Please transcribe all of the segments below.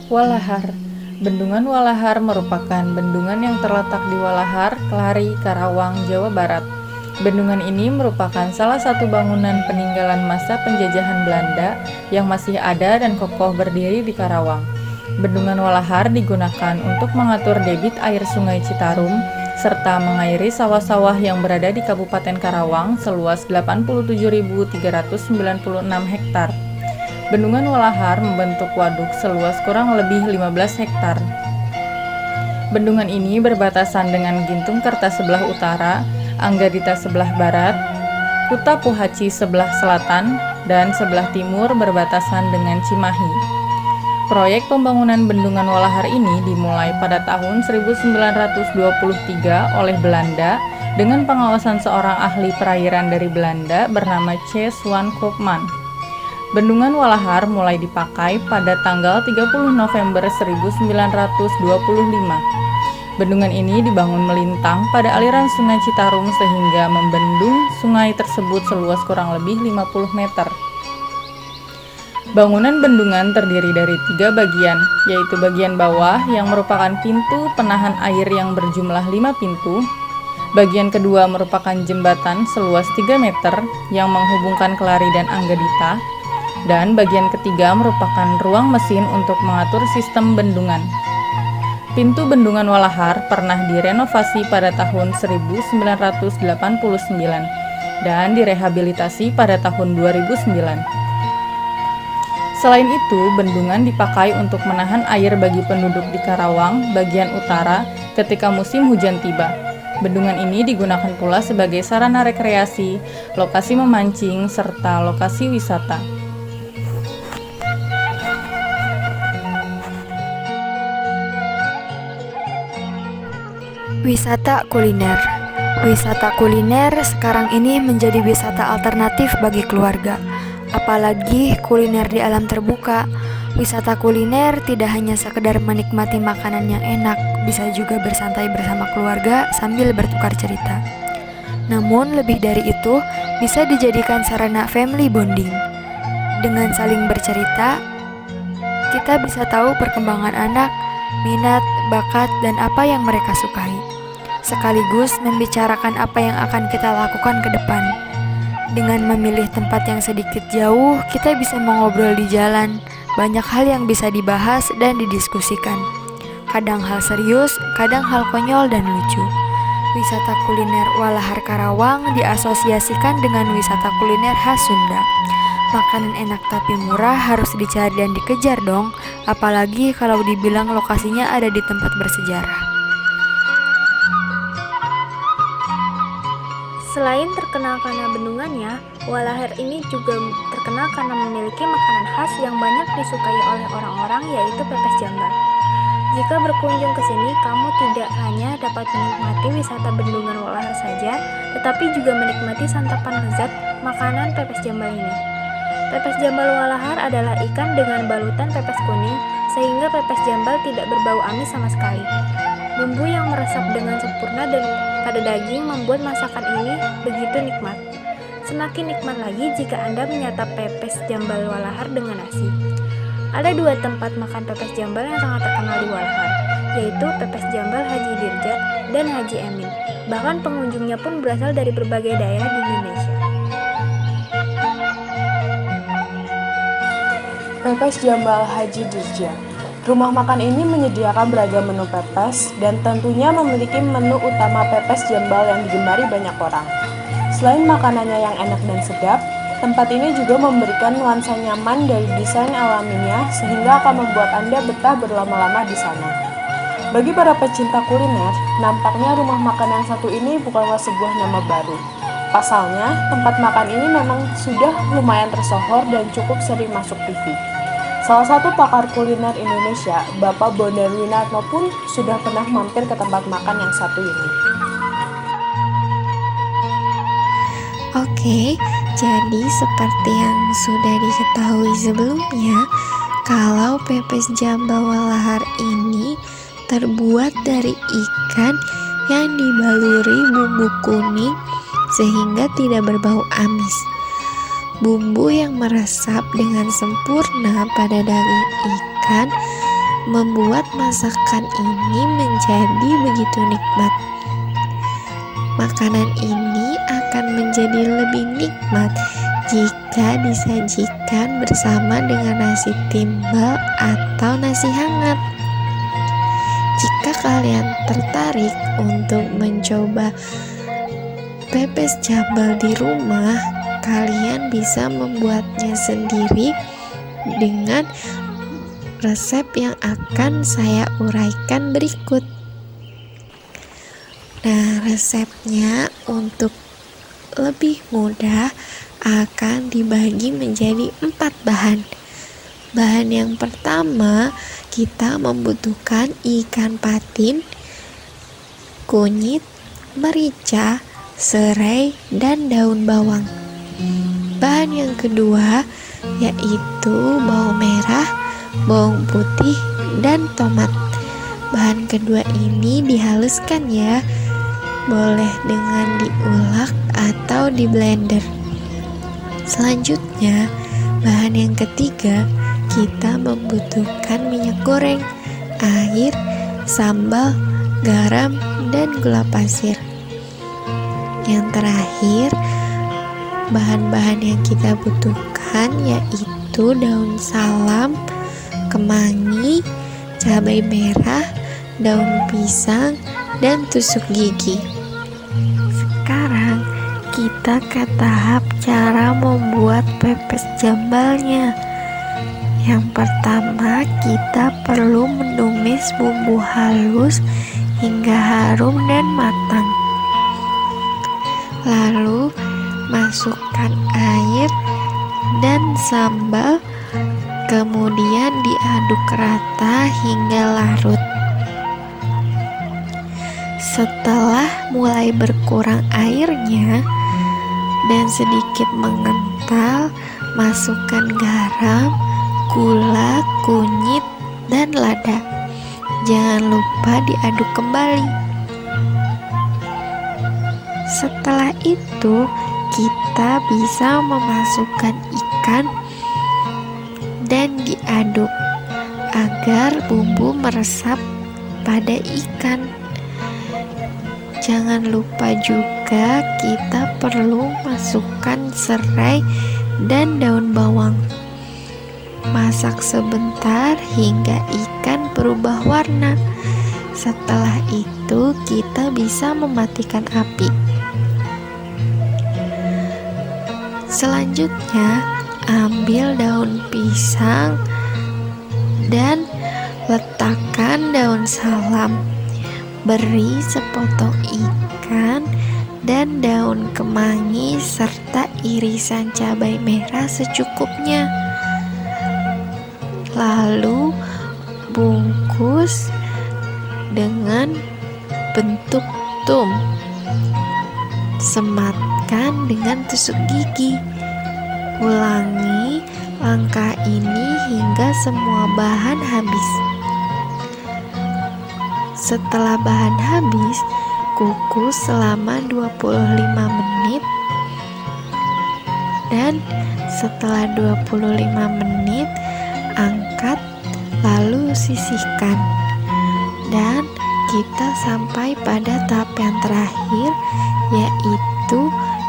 Walahar. Bendungan Walahar merupakan bendungan yang terletak di Walahar, Kelari, Karawang, Jawa Barat. Bendungan ini merupakan salah satu bangunan peninggalan masa penjajahan Belanda yang masih ada dan kokoh berdiri di Karawang. Bendungan Walahar digunakan untuk mengatur debit air Sungai Citarum serta mengairi sawah-sawah yang berada di Kabupaten Karawang seluas 87.396 hektar. Bendungan Walahar membentuk waduk seluas kurang lebih 15 hektar. Bendungan ini berbatasan dengan Gintung Kerta sebelah utara, Anggadita sebelah barat, Kuta Puhaci sebelah selatan, dan sebelah timur berbatasan dengan Cimahi. Proyek pembangunan Bendungan Walahar ini dimulai pada tahun 1923 oleh Belanda dengan pengawasan seorang ahli perairan dari Belanda bernama C. Swan Koopman. Bendungan Walahar mulai dipakai pada tanggal 30 November 1925. Bendungan ini dibangun melintang pada aliran Sungai Citarum sehingga membendung sungai tersebut seluas kurang lebih 50 meter. Bangunan bendungan terdiri dari 3 bagian, yaitu bagian bawah yang merupakan pintu penahan air yang berjumlah 5 pintu. Bagian kedua merupakan jembatan seluas 3 meter yang menghubungkan Kelari dan Anggadita. Dan bagian ketiga merupakan ruang mesin untuk mengatur sistem bendungan. Pintu Bendungan Walahar pernah direnovasi pada tahun 1989 dan direhabilitasi pada tahun 2009. Selain itu, bendungan dipakai untuk menahan air bagi penduduk di Karawang bagian utara ketika musim hujan tiba. Bendungan ini digunakan pula sebagai sarana rekreasi, lokasi memancing, serta lokasi wisata. Wisata kuliner. Wisata kuliner sekarang ini menjadi wisata alternatif bagi keluarga. Apalagi kuliner di alam terbuka. Wisata kuliner tidak hanya sekedar menikmati makanan yang enak, bisa juga bersantai bersama keluarga sambil bertukar cerita. Namun lebih dari itu, bisa dijadikan sarana family bonding. Dengan saling bercerita, kita bisa tahu perkembangan anak, minat, bakat, dan apa yang mereka sukai. Sekaligus membicarakan apa yang akan kita lakukan ke depan. Dengan memilih tempat yang sedikit jauh, kita bisa mengobrol di jalan. Banyak hal yang bisa dibahas dan didiskusikan. Kadang hal serius, kadang hal konyol dan lucu. Wisata kuliner Walahar Karawang diasosiasikan dengan wisata kuliner khas Sunda. Makanan enak tapi murah harus dicari dan dikejar dong, apalagi kalau dibilang lokasinya ada di tempat bersejarah. Selain terkenal karena bendungannya, Walahar ini juga terkenal karena memiliki makanan khas yang banyak disukai oleh orang-orang, yaitu pepes jambal. Jika berkunjung ke sini, kamu tidak hanya dapat menikmati wisata Bendungan Walahar saja, tetapi juga menikmati santapan lezat makanan pepes jambal ini. Pepes jambal Walahar adalah ikan dengan balutan pepes kuning, sehingga pepes jambal tidak berbau amis sama sekali. Bumbu yang meresap dengan sempurna dan pada daging membuat masakan ini begitu nikmat. Semakin nikmat lagi jika Anda menyantap pepes jambal Walahar dengan nasi. Ada 2 tempat makan pepes jambal yang sangat terkenal di Walahar, yaitu pepes jambal Haji Dirja dan Haji Emin. Bahkan pengunjungnya pun berasal dari berbagai daerah di Indonesia. Pepes jambal Haji Dirja. Rumah makan ini menyediakan beragam menu pepes dan tentunya memiliki menu utama pepes jambal yang digemari banyak orang. Selain makanannya yang enak dan sedap, tempat ini juga memberikan nuansa nyaman dari desain alaminya sehingga akan membuat Anda betah berlama-lama di sana. Bagi para pecinta kuliner, nampaknya rumah makan yang satu ini bukanlah sebuah nama baru. Pasalnya, tempat makan ini memang sudah lumayan tersohor dan cukup sering masuk TV. Salah satu pakar kuliner Indonesia, Bapak Bondan Winatno pun sudah pernah mampir ke tempat makan yang satu ini. Oke, jadi seperti yang sudah diketahui sebelumnya, kalau pepes jambal Walahar ini terbuat dari ikan yang dibaluri bumbu kuning sehingga tidak berbau amis. Bumbu yang meresap dengan sempurna pada daging ikan membuat masakan ini menjadi begitu nikmat. Makanan ini akan menjadi lebih nikmat jika disajikan bersama dengan nasi timbel atau nasi hangat. Jika kalian tertarik untuk mencoba pepes jambal di rumah, kalian bisa membuatnya sendiri dengan resep yang akan saya uraikan berikut. Nah, resepnya untuk lebih mudah akan dibagi menjadi 4 bahan. Bahan yang pertama, kita membutuhkan ikan patin, kunyit, merica, serai, dan daun bawang. Bahan yang kedua yaitu bawang merah, bawang putih, dan tomat. Bahan kedua ini dihaluskan ya, boleh dengan diulek atau di blender. Selanjutnya, bahan yang ketiga, kita membutuhkan minyak goreng, air, sambal, garam, dan gula pasir. Yang terakhir, bahan-bahan yang kita butuhkan yaitu daun salam, kemangi, cabai merah, daun pisang, dan tusuk gigi. Sekarang kita ke tahap cara membuat pepes jambalnya. Yang pertama, kita perlu menumis bumbu halus hingga harum dan matang. Lalu masukkan air dan sambal, kemudian diaduk rata hingga larut. Setelah mulai berkurang airnya dan sedikit mengental, masukkan garam, gula, kunyit, dan lada. Jangan lupa diaduk kembali. Setelah itu, kita bisa memasukkan ikan dan diaduk agar bumbu meresap pada ikan. Jangan lupa juga kita perlu masukkan serai dan daun bawang. Masak sebentar hingga ikan berubah warna. Setelah itu kita bisa mematikan api. Selanjutnya, ambil daun pisang dan letakkan daun salam. Beri sepotong ikan dan daun kemangi serta irisan cabai merah secukupnya. Lalu bungkus dengan bentuk tum. Sematkan dengan tusuk gigi. Ulangi langkah ini hingga semua bahan habis. Setelah bahan habis, kukus selama 25 menit. Dan setelah 25 menit, angkat lalu sisihkan. Dan kita sampai pada tahap yang terakhir, yaitu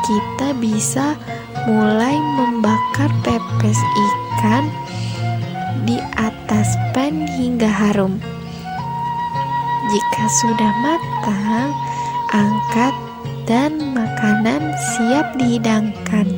kita bisa mulai membakar pepes ikan di atas pan hingga harum. Jika sudah matang, angkat dan makanan siap dihidangkan.